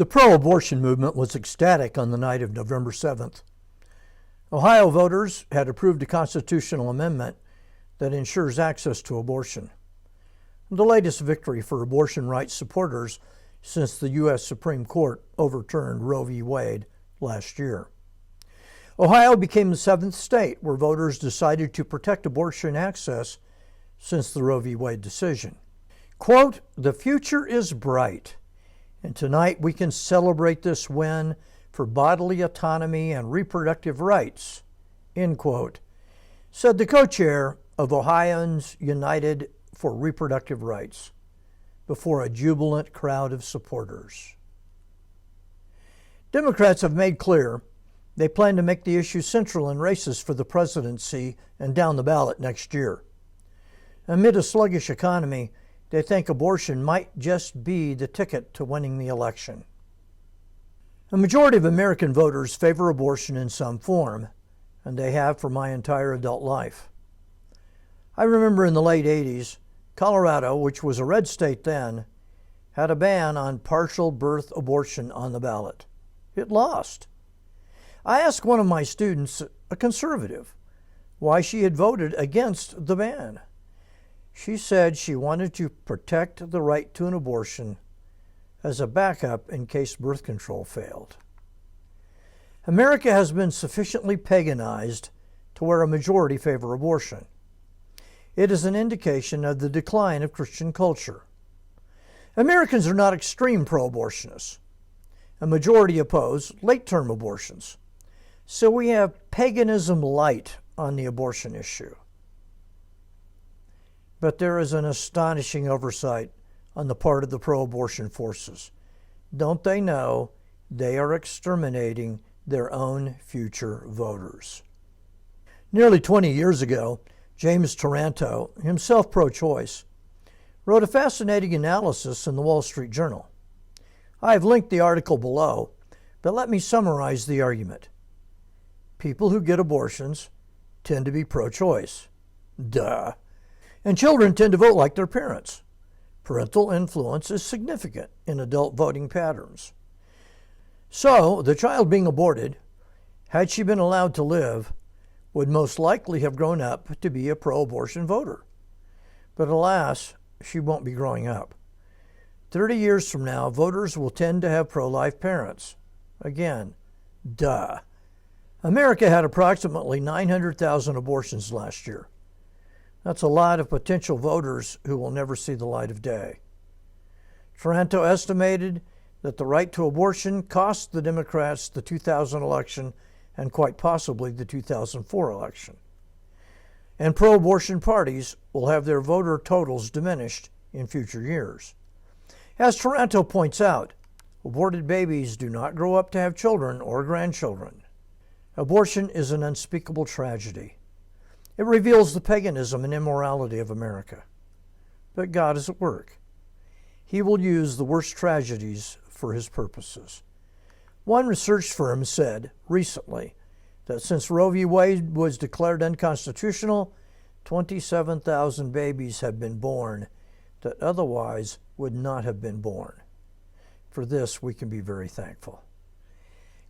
The pro-abortion movement was ecstatic on the night of November 7th. Ohio voters had approved a constitutional amendment that ensures access to abortion. The latest victory for abortion rights supporters since the U.S. Supreme Court overturned Roe v. Wade last year. Ohio became the seventh state where voters decided to protect abortion access since the Roe v. Wade decision. Quote, "The future is bright, and tonight we can celebrate this win for bodily autonomy and reproductive rights," end quote, said the co-chair of Ohioans United for Reproductive Rights before a jubilant crowd of supporters. Democrats have made clear they plan to make the issue central in races for the presidency and down the ballot next year. Amid a sluggish economy, they think abortion might just be the ticket to winning the election. A majority of American voters favor abortion in some form, and they have for my entire adult life. I remember in the late 80s, Colorado, which was a red state then, had a ban on partial birth abortion on the ballot. It lost. I asked one of my students, a conservative, why she had voted against the ban. She said she wanted to protect the right to an abortion as a backup in case birth control failed. America has been sufficiently paganized to where a majority favor abortion. It is an indication of the decline of Christian culture. Americans are not extreme pro-abortionists. A majority oppose late-term abortions. So we have paganism light on the abortion issue. But there is an astonishing oversight on the part of the pro-abortion forces. Don't they know they are exterminating their own future voters? Nearly 20 years ago, James Taranto, himself pro-choice, wrote a fascinating analysis in the Wall Street Journal. I have linked the article below, but let me summarize the argument. People who get abortions tend to be pro-choice. Duh. And children tend to vote like their parents. Parental influence is significant in adult voting patterns. So, the child being aborted, had she been allowed to live, would most likely have grown up to be a pro-abortion voter. But alas, she won't be growing up. 30 years from now, voters will tend to have pro-life parents. Again, duh. America had approximately 900,000 abortions last year. That's a lot of potential voters who will never see the light of day. Taranto estimated that the right to abortion cost the Democrats the 2000 election and quite possibly the 2004 election. And pro-abortion parties will have their voter totals diminished in future years. As Taranto points out, aborted babies do not grow up to have children or grandchildren. Abortion is an unspeakable tragedy. It reveals the paganism and immorality of America. But God is at work. He will use the worst tragedies for his purposes. One research firm said recently that since Roe v. Wade was declared unconstitutional, 27,000 babies have been born that otherwise would not have been born. For this, we can be very thankful.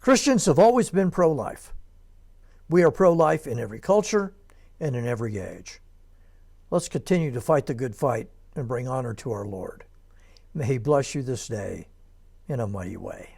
Christians have always been pro-life. We are pro-life in every culture and in every age. Let's continue to fight the good fight and bring honor to our Lord. May He bless you this day in a mighty way.